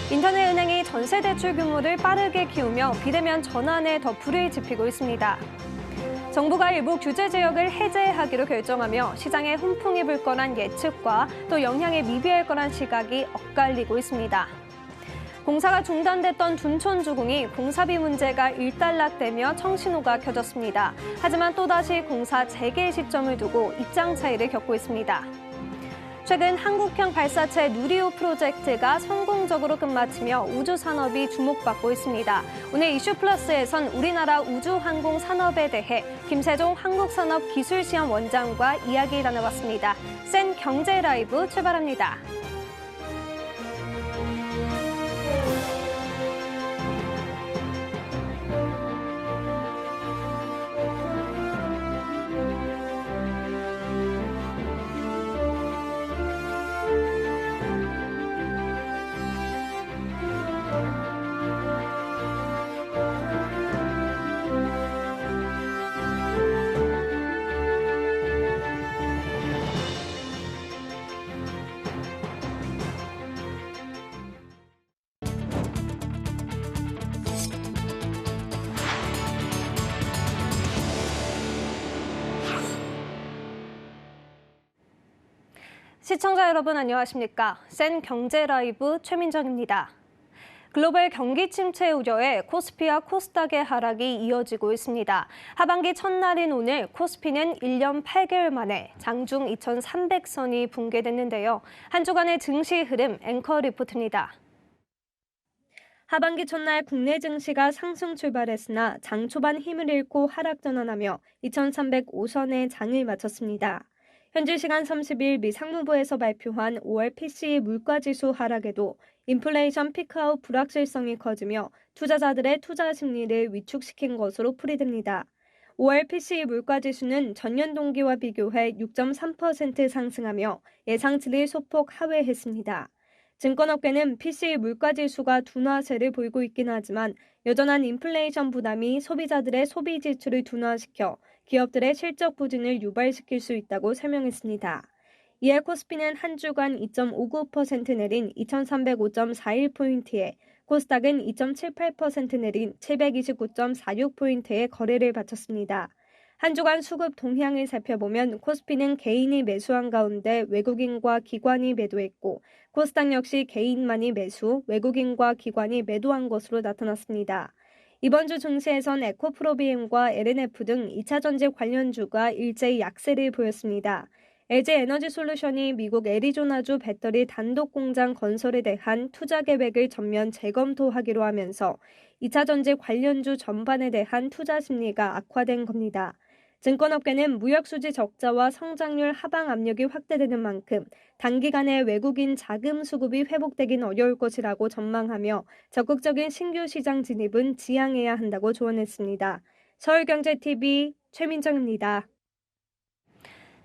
인터넷은행이 전세 대출 규모를 빠르게 키우며 비대면 전환에 더 불을 지피고 있습니다. 정부가 일부 규제 지역을 해제하기로 결정하며 시장에 훈풍이 불 거란 예측과 또 영향에 미비할 거란 시각이 엇갈리고 있습니다. 공사가 중단됐던 둔촌주공이 공사비 문제가 일단락되며 청신호가 켜졌습니다. 하지만 또다시 공사 재개 시점을 두고 입장 차이를 겪고 있습니다. 최근 한국형 발사체 누리호 프로젝트가 성공적으로 끝마치며 우주산업이 주목받고 있습니다. 오늘 이슈플러스에선 우리나라 우주항공 산업에 대해 김세종 한국산업기술시험 원장과 이야기 나눠봤습니다. 센 경제 라이브 출발합니다. 시청자 여러분 안녕하십니까? 센 경제 라이브 최민정입니다. 글로벌 경기 침체 우려에 코스피와 코스닥의 하락이 이어지고 있습니다. 하반기 첫날인 오늘 코스피는 1년 8개월 만에 장중 2,300선이 붕괴됐는데요. 한 주간의 증시 흐름 앵커 리포트입니다. 하반기 첫날 국내 증시가 상승 출발했으나 장 초반 힘을 잃고 하락 전환하며 2,305선에 장을 마쳤습니다. 현지 시간 30일 미 상무부에서 발표한 5월 PCE 물가지수 하락에도 인플레이션 피크아웃 불확실성이 커지며 투자자들의 투자 심리를 위축시킨 것으로 풀이됩니다. 5월 PCE 물가지수는 전년 동기와 비교해 6.3% 상승하며 예상치를 소폭 하회했습니다. 증권업계는 PCE 물가지수가 둔화세를 보이고 있긴 하지만 여전한 인플레이션 부담이 소비자들의 소비 지출을 둔화시켜 기업들의 실적 부진을 유발시킬 수 있다고 설명했습니다. 이에 코스피는 한 주간 2.59% 내린 2,305.41포인트에 코스닥은 2.78% 내린 729.46포인트에 거래를 마쳤습니다. 한 주간 수급 동향을 살펴보면 코스피는 개인이 매수한 가운데 외국인과 기관이 매도했고 코스닥 역시 개인만이 매수, 외국인과 기관이 매도한 것으로 나타났습니다. 이번 주 증시에선 에코프로비엠과 LNF 등 2차 전지 관련주가 일제히 약세를 보였습니다. LG에너지솔루션이 미국 애리조나주 배터리 단독 공장 건설에 대한 투자 계획을 전면 재검토하기로 하면서 2차 전지 관련주 전반에 대한 투자 심리가 악화된 겁니다. 증권업계는 무역수지 적자와 성장률 하방 압력이 확대되는 만큼 단기간에 외국인 자금 수급이 회복되긴 어려울 것이라고 전망하며 적극적인 신규 시장 진입은 지양해야 한다고 조언했습니다. 서울경제TV 최민정입니다.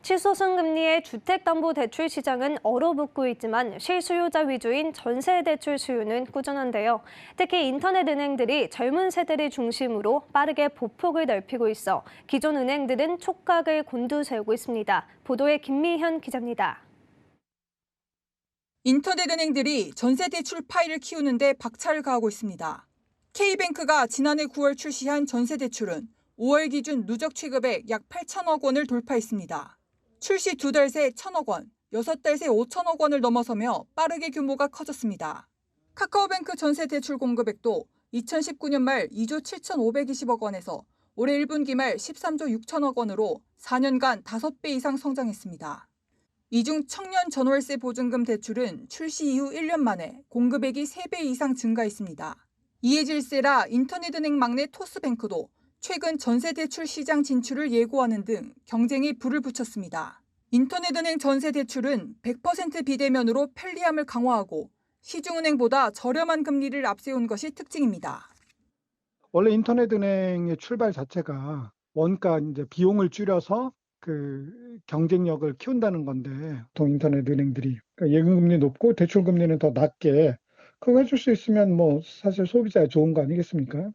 치솟은 금리의 주택담보대출 시장은 얼어붙고 있지만 실수요자 위주인 전세대출 수요는 꾸준한데요. 특히 인터넷은행들이 젊은 세대를 중심으로 빠르게 보폭을 넓히고 있어 기존 은행들은 촉각을 곤두세우고 있습니다. 보도에 김미현 기자입니다. 인터넷은행들이 전세대출 파이를 키우는 데 박차를 가하고 있습니다. K뱅크가 지난해 9월 출시한 전세대출은 5월 기준 누적 취급액 약 8천억 원을 돌파했습니다. 출시 2달 새 1,000억 원, 6달 새 5천억 원을 넘어서며 빠르게 규모가 커졌습니다. 카카오뱅크 전세 대출 공급액도 2019년 말 2조 7,520억 원에서 올해 1분기 말 13조 6천억 원으로 4년간 5배 이상 성장했습니다. 이 중 청년 전월세 보증금 대출은 출시 이후 1년 만에 공급액이 3배 이상 증가했습니다. 이에 질세라 인터넷은행 막내 토스뱅크도 최근 전세대출 시장 진출을 예고하는 등 경쟁에 불을 붙였습니다. 인터넷은행 전세대출은 100% 비대면으로 편리함을 강화하고 시중은행보다 저렴한 금리를 앞세운 것이 특징입니다. 원래 인터넷은행의 출발 자체가 원가 이제 비용을 줄여서 그 경쟁력을 키운다는 건데 보통 인터넷은행들이 그러니까 예금금리 높고 대출금리는 더 낮게 그거 해줄 수 있으면 뭐 사실 소비자에 좋은 거 아니겠습니까?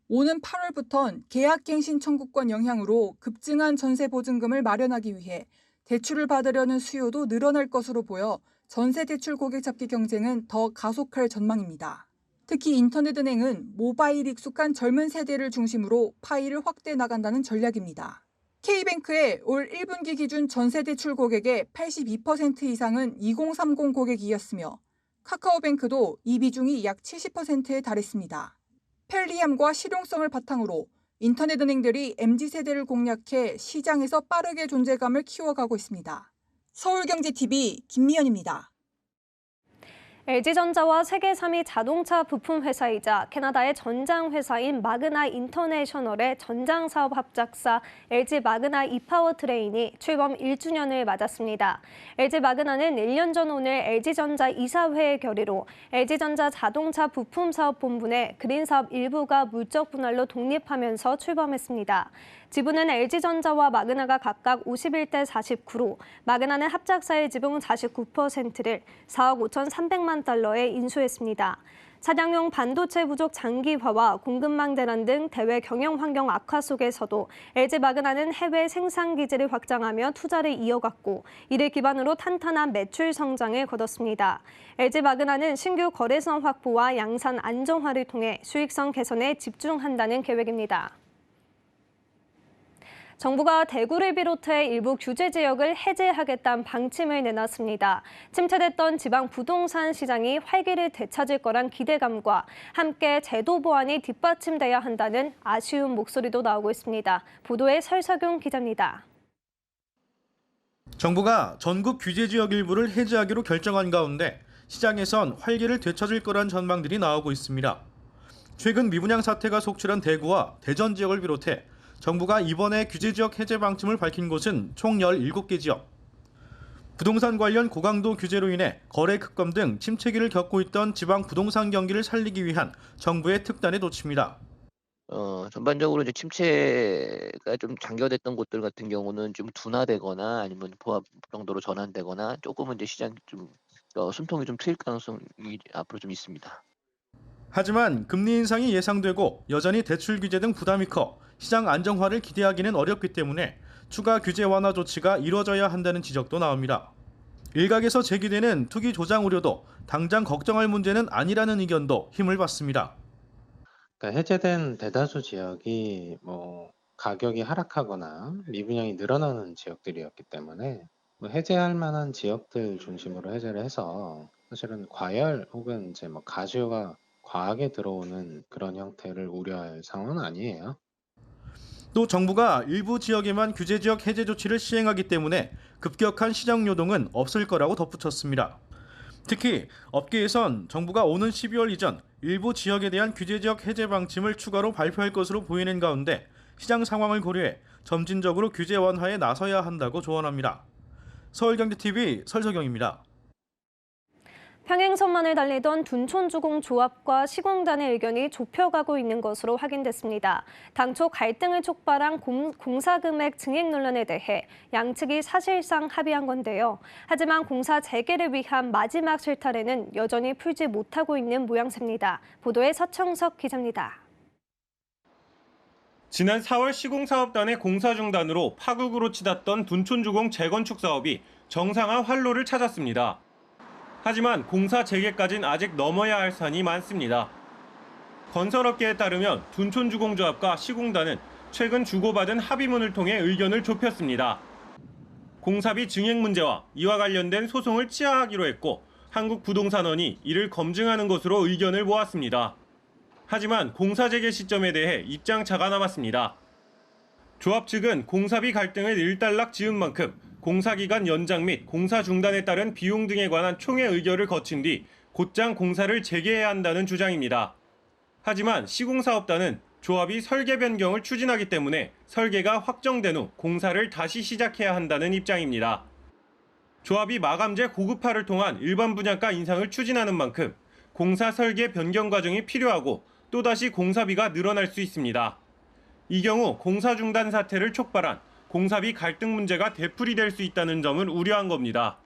오는 8월부턴 계약갱신 청구권 영향으로 급증한 전세 보증금을 마련하기 위해 대출을 받으려는 수요도 늘어날 것으로 보여 전세 대출 고객 잡기 경쟁은 더 가속할 전망입니다. 특히 인터넷은행은 모바일 익숙한 젊은 세대를 중심으로 파일을 확대해 나간다는 전략입니다. K뱅크의 올 1분기 기준 전세 대출 고객의 82% 이상은 2030 고객이었으며 카카오뱅크도 이 비중이 약 70%에 달했습니다. 편리함과 실용성을 바탕으로 인터넷은행들이 MZ세대를 공략해 시장에서 빠르게 존재감을 키워가고 있습니다. 서울경제TV 김미연입니다. LG전자와 세계 3위 자동차 부품 회사이자 캐나다의 전장 회사인 마그나 인터내셔널의 전장 사업 합작사 LG 마그나 이파워트레인이 출범 1주년을 맞았습니다. LG 마그나는 1년 전 오늘 LG전자 이사회의 결의로 LG전자 자동차 부품 사업 본부 내 그린 사업 일부가 물적 분할로 독립하면서 출범했습니다. 지분은 LG전자와 마그나가 각각 51대 49로 마그나는 합작사의 지분 49%를 4억 5,300만 달러에 인수했습니다. 차량용 반도체 부족 장기화와 공급망 대란 등 대외 경영 환경 악화 속에서도 LG 마그나는 해외 생산 기지를 확장하며 투자를 이어갔고 이를 기반으로 탄탄한 매출 성장을 거뒀습니다. LG 마그나는 신규 거래선 확보와 양산 안정화를 통해 수익성 개선에 집중한다는 계획입니다. 정부가 대구를 비롯해 일부 규제 지역을 해제하겠다는 방침을 내놨습니다. 침체됐던 지방 부동산 시장이 활기를 되찾을 거란 기대감과 함께 제도 보완이 뒷받침돼야 한다는 아쉬운 목소리도 나오고 있습니다. 보도에 설석용 기자입니다. 정부가 전국 규제 지역 일부를 해제하기로 결정한 가운데 시장에선 활기를 되찾을 거란 전망들이 나오고 있습니다. 최근 미분양 사태가 속출한 대구와 대전 지역을 비롯해 정부가 이번에 규제 지역 해제 방침을 밝힌 곳은 총 17개 지역. 부동산 관련 고강도 규제로 인해 거래 급감 등 침체기를 겪고 있던 지방 부동산 경기를 살리기 위한 정부의 특단의 조치입니다. 전반적으로 이제 침체가 좀 장기화됐던 곳들 같은 경우는 좀 둔화되거나 아니면 보합 정도로 전환되거나 조금은 이제 시장이 좀 숨통이 좀 트일 가능성이 앞으로 좀 있습니다. 하지만 금리 인상이 예상되고 여전히 대출 규제 등 부담이 커 시장 안정화를 기대하기는 어렵기 때문에 추가 규제 완화 조치가 이뤄져야 한다는 지적도 나옵니다. 일각에서 제기되는 투기 조장 우려도 당장 걱정할 문제는 아니라는 의견도 힘을 받습니다. 그러니까 해제된 대다수 지역이 가격이 하락하거나 미분양이 늘어나는 지역들이었기 때문에 해제할 만한 지역들 중심으로 해제를 해서 사실은 과열 혹은 이제 가주가 과하게 들어오는 그런 형태를 우려할 상황은 아니에요. 또 정부가 일부 지역에만 규제 지역 해제 조치를 시행하기 때문에 급격한 시장 요동은 없을 거라고 덧붙였습니다. 특히 업계에선 정부가 오는 12월 이전 일부 지역에 대한 규제 지역 해제 방침을 추가로 발표할 것으로 보이는 가운데 시장 상황을 고려해 점진적으로 규제 완화에 나서야 한다고 조언합니다. 서울경제TV 설석영입니다. 평행선만을 달리던 둔촌주공조합과 시공단의 의견이 좁혀가고 있는 것으로 확인됐습니다. 당초 갈등을 촉발한 공사 금액 증액 논란에 대해 양측이 사실상 합의한 건데요. 하지만 공사 재개를 위한 마지막 실타래는 여전히 풀지 못하고 있는 모양새입니다. 보도에 서청석 기자입니다. 지난 4월 시공사업단의 공사 중단으로 파국으로 치닫던 둔촌주공 재건축 사업이 정상화 활로를 찾았습니다. 하지만 공사 재개까지는 아직 넘어야 할 산이 많습니다. 건설업계에 따르면 둔촌주공조합과 시공단은 최근 주고받은 합의문을 통해 의견을 좁혔습니다. 공사비 증액 문제와 이와 관련된 소송을 취하하기로 했고 한국부동산원이 이를 검증하는 것으로 의견을 모았습니다. 하지만 공사 재개 시점에 대해 입장차가 남았습니다. 조합 측은 공사비 갈등을 일단락 지은 만큼 공사기간 연장 및 공사 중단에 따른 비용 등에 관한 총회 의결을 거친 뒤 곧장 공사를 재개해야 한다는 주장입니다. 하지만 시공사업단은 조합이 설계 변경을 추진하기 때문에 설계가 확정된 후 공사를 다시 시작해야 한다는 입장입니다. 조합이 마감재 고급화를 통한 일반 분양가 인상을 추진하는 만큼 공사 설계 변경 과정이 필요하고 또다시 공사비가 늘어날 수 있습니다. 이 경우 공사 중단 사태를 촉발한 공사비 갈등 문제가 되풀이될 수 있다는 점을 우려한 겁니다.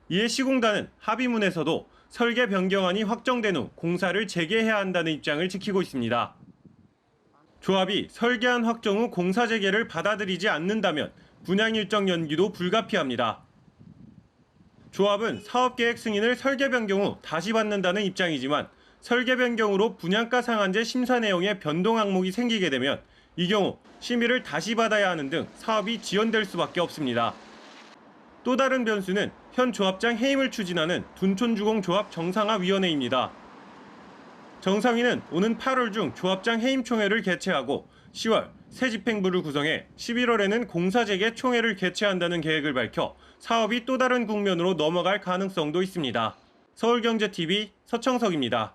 이에 시공단은 합의문에서도 설계 변경안이 확정된 후 공사를 재개해야 한다는 입장을 지키고 있습니다. 조합이 설계안 확정 후 공사 재개를 받아들이지 않는다면 분양 일정 연기도 불가피합니다. 조합은 사업계획 승인을 설계 변경 후 다시 받는다는 입장이지만 설계 변경으로 분양가 상한제 심사 내용에 변동 항목이 생기게 되면 이 경우 심의를 다시 받아야 하는 등 사업이 지연될 수밖에 없습니다. 또 다른 변수는 현 조합장 해임을 추진하는 둔촌주공조합 정상화위원회입니다. 정상위는 오는 8월 중 조합장 해임 총회를 개최하고 10월 새 집행부를 구성해 11월에는 공사재개 총회를 개최한다는 계획을 밝혀 사업이 또 다른 국면으로 넘어갈 가능성도 있습니다. 서울경제TV 서청석입니다.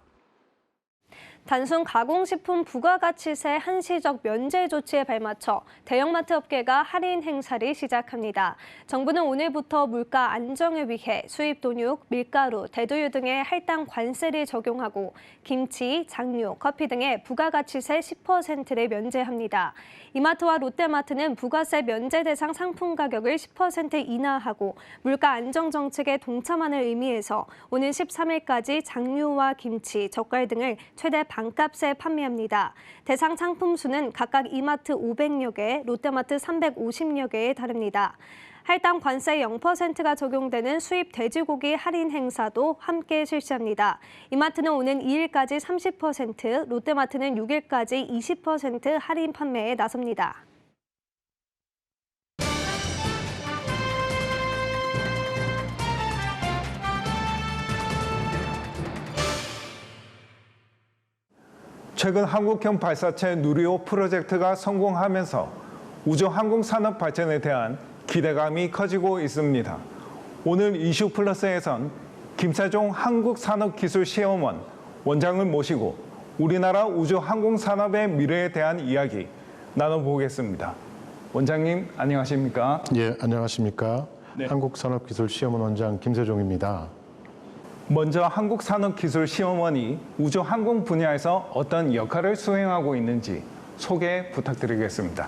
단순 가공식품 부가가치세 한시적 면제 조치에 발맞춰 대형마트 업계가 할인 행사를 시작합니다. 정부는 오늘부터 물가 안정을 위해 수입 돈육, 밀가루, 대두유 등의 할당 관세를 적용하고 김치, 장류, 커피 등의 부가가치세 10%를 면제합니다. 이마트와 롯데마트는 부가세 면제 대상 상품 가격을 10% 인하하고 물가 안정 정책에 동참하는 의미에서 오는 13일까지 장류와 김치, 젓갈 등을 최대 반값에 판매합니다. 대상 상품 수는 각각 이마트 500여 개, 롯데마트 350여 개에 다릅니다. 할당 관세 0%가 적용되는 수입 돼지고기 할인 행사도 함께 실시합니다. 이마트는 오는 2일까지 30%, 롯데마트는 6일까지 20% 할인 판매에 나섭니다. 최근 한국형 발사체 누리호 프로젝트가 성공하면서 우주 항공 산업 발전에 대한 기대감이 커지고 있습니다. 오늘 이슈 플러스에선 김세종 한국산업기술시험원 원장을 모시고 우리나라 우주 항공 산업의 미래에 대한 이야기 나눠보겠습니다. 원장님 안녕하십니까? 예, 안녕하십니까? 네. 한국산업기술시험원 원장 김세종입니다. 먼저 한국산업기술시험원이 우주 항공 분야에서 어떤 역할을 수행하고 있는지 소개 부탁드리겠습니다.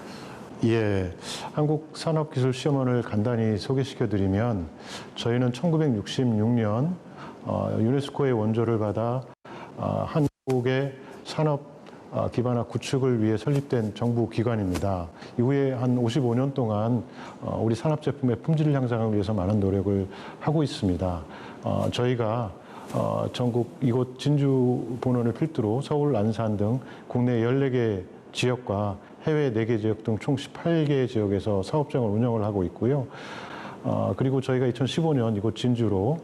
예, 한국산업기술시험원을 간단히 소개시켜드리면 저희는 1966년 유네스코의 원조를 받아 한국의 산업 기반화 구축을 위해 설립된 정부 기관입니다. 이후에 한 55년 동안 우리 산업 제품의 품질 향상을 위해서 많은 노력을 하고 있습니다. 저희가 전국 이곳 진주 본원을 필두로 서울, 안산 등 국내 14개 지역과 해외 4개 지역 등 총 18개 지역에서 사업장을 운영을 하고 있고요. 그리고 저희가 2015년 이곳 진주로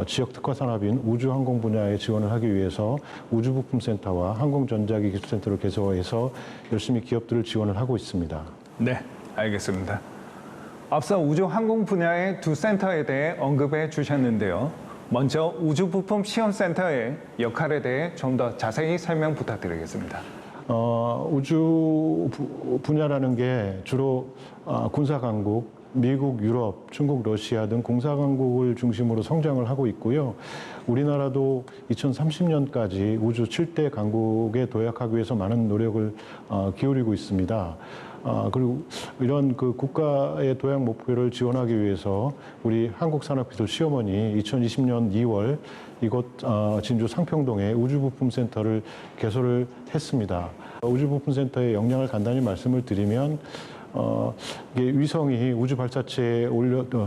지역 특화 산업인 우주항공 분야에 지원을 하기 위해서 우주부품센터와 항공전자기 기술센터를 개설해서 열심히 기업들을 지원을 하고 있습니다. 네, 알겠습니다. 앞서 우주항공 분야의 두 센터에 대해 언급해 주셨는데요. 먼저 우주부품 시험센터의 역할에 대해 좀 더 자세히 설명 부탁드리겠습니다. 우주 분야라는 게 주로 군사 강국, 미국, 유럽, 중국, 러시아 등 공사 강국을 중심으로 성장을 하고 있고요. 우리나라도 2030년까지 우주 7대 강국에 도약하기 위해서 많은 노력을 기울이고 있습니다. 그리고 이런 그 국가의 도약 목표를 지원하기 위해서 우리 한국산업기술시험원이 2020년 2월 이곳 진주 상평동에 우주부품센터를 개설을 했습니다. 우주부품센터의 역량을 간단히 말씀을 드리면 이게 위성이 우주 발사체에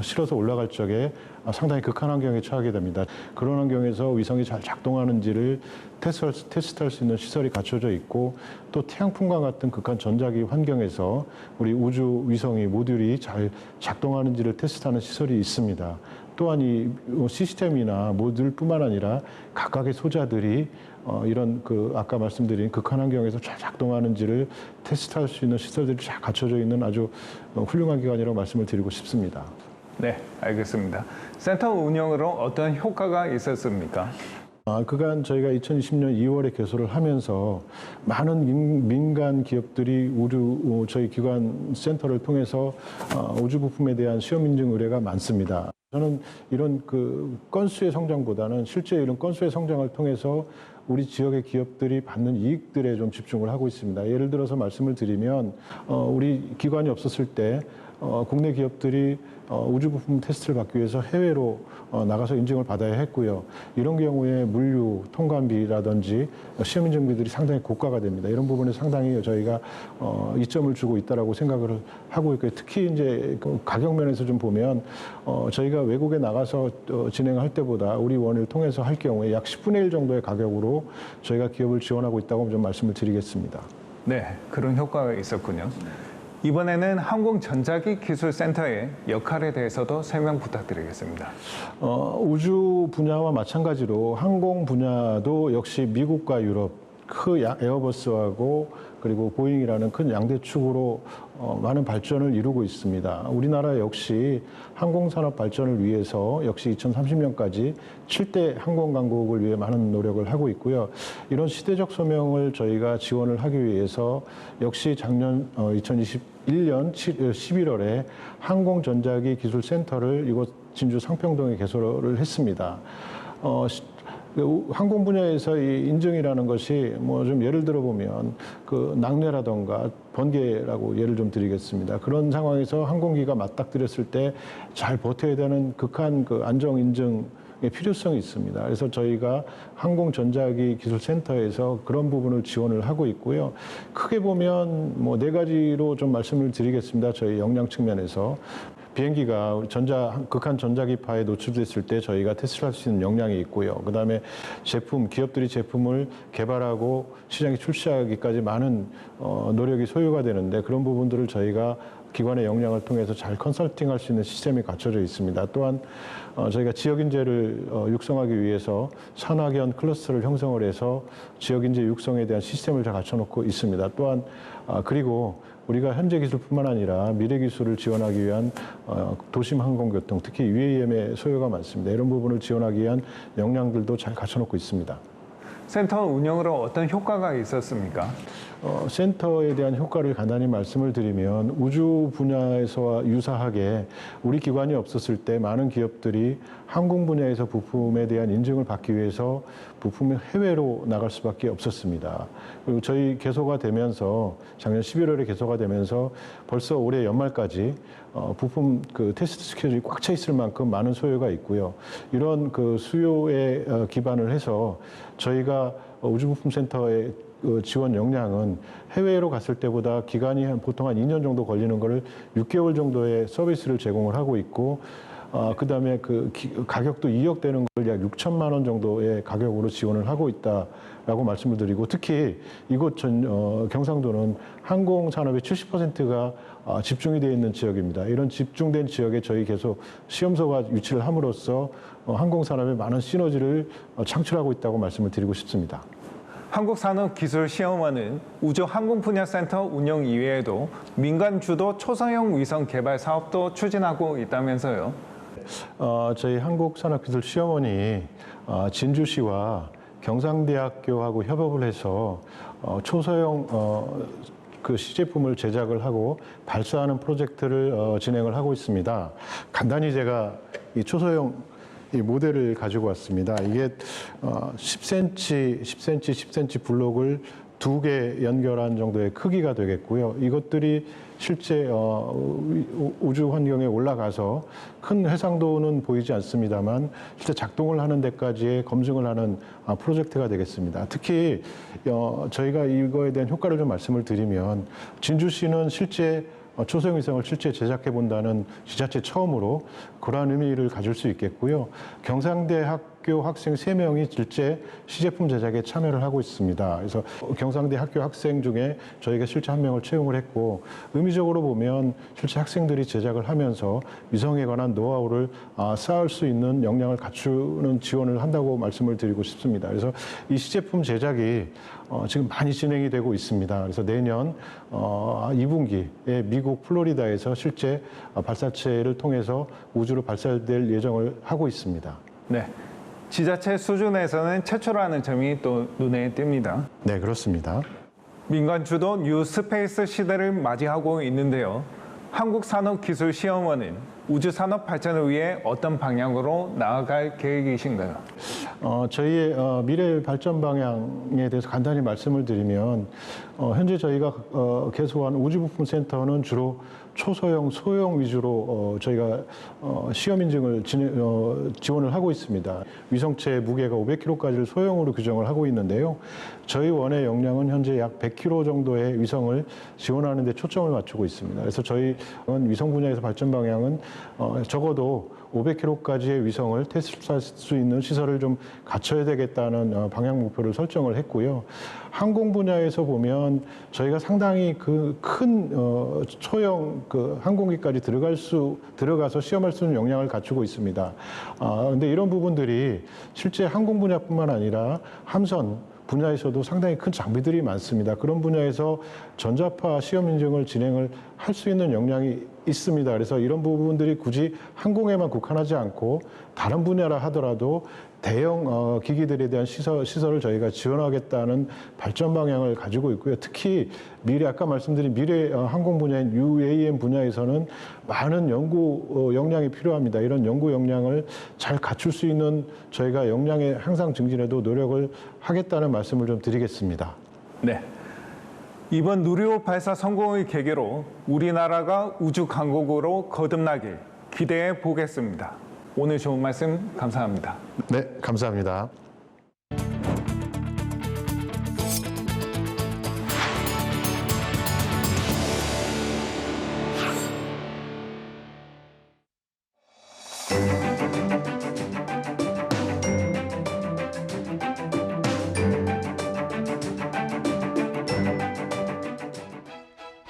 실어서 올라갈 적에 상당히 극한 환경에 처하게 됩니다. 그런 환경에서 위성이 잘 작동하는지를 테스트할 수 있는 시설이 갖춰져 있고 또 태양풍과 같은 극한 전자기 환경에서 우리 우주 위성이 모듈이 잘 작동하는지를 테스트하는 시설이 있습니다. 또한 이 시스템이나 모듈뿐만 아니라 각각의 소자들이 이런 그 아까 말씀드린 극한 환경에서 잘 작동하는지를 테스트할 수 있는 시설들이 잘 갖춰져 있는 아주 훌륭한 기관이라고 말씀을 드리고 싶습니다. 네, 알겠습니다. 센터 운영으로 어떤 효과가 있었습니까? 그간 저희가 2020년 2월에 개설을 하면서 많은 민간 기업들이 저희 기관 센터를 통해서 우주 부품에 대한 시험 인증 의뢰가 많습니다. 저는 이런 그 건수의 성장보다는 실제 이런 건수의 성장을 통해서 우리 지역의 기업들이 받는 이익들에 좀 집중을 하고 있습니다. 예를 들어서 말씀을 드리면 우리 기관이 없었을 때 국내 기업들이 우주 부품 테스트를 받기 위해서 해외로 나가서 인증을 받아야 했고요. 이런 경우에 물류, 통관비라든지 시험 인증비들이 상당히 고가가 됩니다. 이런 부분에 상당히 저희가 이점을 주고 있다라고 생각을 하고 있고요. 특히 이제 그 가격 면에서 좀 보면 저희가 외국에 나가서 진행할 때보다 우리 원을 통해서 할 경우에 약 10분의 1 정도의 가격으로 저희가 기업을 지원하고 있다고 좀 말씀을 드리겠습니다. 네, 그런 효과가 있었군요. 이번에는 항공전자기 기술센터의 역할에 대해서도 설명 부탁드리겠습니다. 우주 분야와 마찬가지로 항공 분야도 역시 미국과 유럽, 에어버스하고 그리고 보잉이라는 큰 양대축으로 많은 발전을 이루고 있습니다. 우리나라 역시 항공산업 발전을 위해서 역시 2030년까지 7대 항공 강국을 위해 많은 노력을 하고 있고요. 이런 시대적 소명을 저희가 지원을 하기 위해서 역시 작년 2021년 11월에 항공전자기 기술센터를 이곳 진주 상평동에 개설을 했습니다. 항공 분야에서 이 인증이라는 것이 뭐 좀 예를 들어 보면 그 낙뢰라던가 번개라고 예를 좀 드리겠습니다. 그런 상황에서 항공기가 맞닥뜨렸을 때 잘 버텨야 되는 극한 그 안정 인증의 필요성이 있습니다. 그래서 저희가 항공전자기 기술센터에서 그런 부분을 지원을 하고 있고요. 크게 보면 뭐 4가지로 좀 말씀을 드리겠습니다. 저희 역량 측면에서. 비행기가 극한 전자기파에 노출됐을 때 저희가 테스트를 할 수 있는 역량이 있고요. 그다음에 기업들이 제품을 개발하고 시장에 출시하기까지 많은 노력이 소요가 되는데 그런 부분들을 저희가 기관의 역량을 통해서 잘 컨설팅할 수 있는 시스템이 갖춰져 있습니다. 또한 저희가 지역인재를 육성하기 위해서 산학연 클러스터를 형성을 해서 지역인재 육성에 대한 시스템을 잘 갖춰놓고 있습니다. 또한 그리고 우리가 현재 기술뿐만 아니라 미래 기술을 지원하기 위한 도심 항공교통, 특히 UAM의 소요가 많습니다. 이런 부분을 지원하기 위한 역량들도 잘 갖춰놓고 있습니다. 센터 운영으로 어떤 효과가 있었습니까? 센터에 대한 효과를 간단히 말씀을 드리면 우주 분야에서와 유사하게 우리 기관이 없었을 때 많은 기업들이 항공 분야에서 부품에 대한 인증을 받기 위해서 부품을 해외로 나갈 수밖에 없었습니다. 그리고 저희 개소가 되면서 작년 11월에 개소가 되면서 벌써 올해 연말까지 부품 그 테스트 스케줄이 꽉 차 있을 만큼 많은 소요가 있고요. 이런 그 수요에 기반을 해서 저희가 우주부품센터의 지원 역량은 해외로 갔을 때보다 기간이 보통 한 2년 정도 걸리는 거를 6개월 정도의 서비스를 제공을 하고 있고 그다음에 가격도 2억 되는 걸 약 6천만 원 정도의 가격으로 지원을 하고 있다라고 말씀을 드리고 특히 이곳 경상도는 항공 산업의 70%가 집중이 되어 있는 지역입니다. 이런 집중된 지역에 저희 계속 시험소가 위치를 함으로써 항공 산업에 많은 시너지를 창출하고 있다고 말씀을 드리고 싶습니다. 한국산업기술시험원은 우주항공분야센터 운영 이외에도 민간 주도 초소형 위성 개발 사업도 추진하고 있다면서요. 저희 한국산업기술시험원이 진주시와 경상대학교하고 협업을 해서 초소형 그 시제품을 제작을 하고 발사하는 프로젝트를 진행을 하고 있습니다. 간단히 제가 이 초소형 이 모델을 가지고 왔습니다. 이게 10cm 블록을 2개 연결한 정도의 크기가 되겠고요. 이것들이 실제 우주 환경에 올라가서 큰 해상도는 보이지 않습니다만 실제 작동을 하는 데까지의 검증을 하는 프로젝트가 되겠습니다. 특히 저희가 이거에 대한 효과를 좀 말씀을 드리면 진주시는 실제 초소형 위성을 실제 제작해 본다는 지자체 처음으로 그러한 의미를 가질 수 있겠고요. 경상대학교 학생 3명이 실제 시제품 제작에 참여를 하고 있습니다. 그래서 경상대 학교 학생 중에 저희가 실제 1명을 채용을 했고 의미적으로 보면 실제 학생들이 제작을 하면서 위성에 관한 노하우를 쌓을 수 있는 역량을 갖추는 지원을 한다고 말씀을 드리고 싶습니다. 그래서 이 시제품 제작이 지금 많이 진행이 되고 있습니다. 그래서 내년 2분기에 미국 플로리다에서 실제 발사체를 통해서 우주로 발사될 예정을 하고 있습니다. 네, 지자체 수준에서는 최초라는 점이 또 눈에 띕니다. 네, 그렇습니다. 민간 주도 뉴 스페이스 시대를 맞이하고 있는데요. 한국산업기술시험원은 우주 산업 발전을 위해 어떤 방향으로 나아갈 계획이신가요? 저희의 미래 발전 방향에 대해서 간단히 말씀을 드리면 현재 저희가 개소한 우주부품 센터는 주로 초소형, 소형 위주로 저희가 시험 인증을 지원을 하고 있습니다. 위성체 무게가 500kg까지를 소형으로 규정을 하고 있는데요. 저희 원의 역량은 현재 약 100kg 정도의 위성을 지원하는 데 초점을 맞추고 있습니다. 그래서 저희 위성 분야에서 발전 방향은 적어도 500kg까지의 위성을 테스트할 수 있는 시설을 좀 갖춰야 되겠다는 방향 목표를 설정을 했고요. 항공 분야에서 보면 저희가 상당히 그 큰 소형 항공기까지 들어가서 시험할 수 있는 역량을 갖추고 있습니다. 근데 이런 부분들이 실제 항공 분야뿐만 아니라 함선 분야에서도 상당히 큰 장비들이 많습니다. 그런 분야에서 전자파 시험 인증을 진행을 할 수 있는 역량이 있습니다. 그래서 이런 부분들이 굳이 항공에만 국한하지 않고 다른 분야라 하더라도 대형 기기들에 대한 시설을 저희가 지원하겠다는 발전 방향을 가지고 있고요. 특히 아까 말씀드린 미래 항공 분야인 UAM 분야에서는 많은 연구 역량이 필요합니다. 이런 연구 역량을 잘 갖출 수 있는 저희가 역량의 향상 증진에도 노력을 하겠다는 말씀을 좀 드리겠습니다. 네. 이번 누리호 발사 성공을 계기로 우리나라가 우주 강국으로 거듭나길 기대해 보겠습니다. 오늘 좋은 말씀 감사합니다. 네, 감사합니다.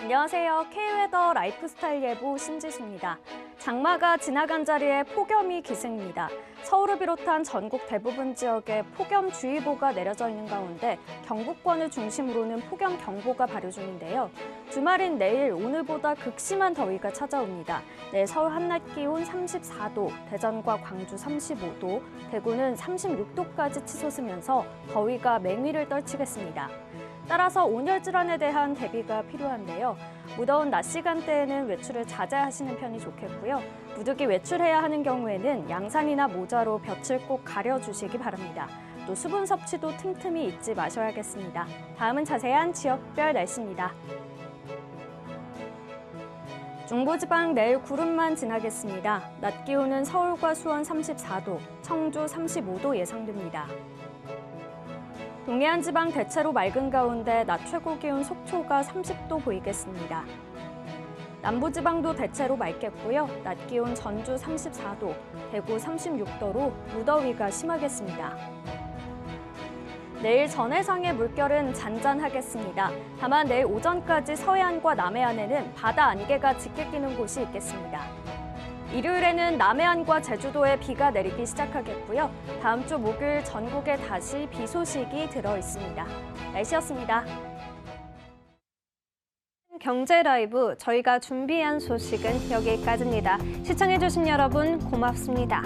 안녕하세요. K웨더 라이프스타일 예보 신지수입니다. 장마가 지나간 자리에 폭염이 기승입니다. 서울을 비롯한 전국 대부분 지역에 폭염주의보가 내려져 있는 가운데 경북권을 중심으로는 폭염경보가 발효 중인데요. 주말인 내일 오늘보다 극심한 더위가 찾아옵니다. 내일 서울 한낮 기온 34도, 대전과 광주 35도, 대구는 36도까지 치솟으면서 더위가 맹위를 떨치겠습니다. 따라서 온열 질환에 대한 대비가 필요한데요. 무더운 낮 시간대에는 외출을 자제하시는 편이 좋겠고요. 부득이 외출해야 하는 경우에는 양산이나 모자로 볕을 꼭 가려주시기 바랍니다. 또 수분 섭취도 틈틈이 잊지 마셔야겠습니다. 다음은 자세한 지역별 날씨입니다. 중부지방 내일 구름만 지나겠습니다. 낮 기온은 서울과 수원 34도, 청주 35도 예상됩니다. 동해안 지방 대체로 맑은 가운데 낮 최고 기온 속초가 30도 보이겠습니다. 남부지방도 대체로 맑겠고요. 낮 기온 전주 34도, 대구 36도로 무더위가 심하겠습니다. 내일 전해상의 물결은 잔잔하겠습니다. 다만 내일 오전까지 서해안과 남해안에는 바다 안개가 짙게 끼는 곳이 있겠습니다. 일요일에는 남해안과 제주도에 비가 내리기 시작하겠고요. 다음 주 목요일 전국에 다시 비 소식이 들어 있습니다. 날씨였습니다. 경제 라이브 저희가 준비한 소식은 여기까지입니다. 시청해주신 여러분 고맙습니다.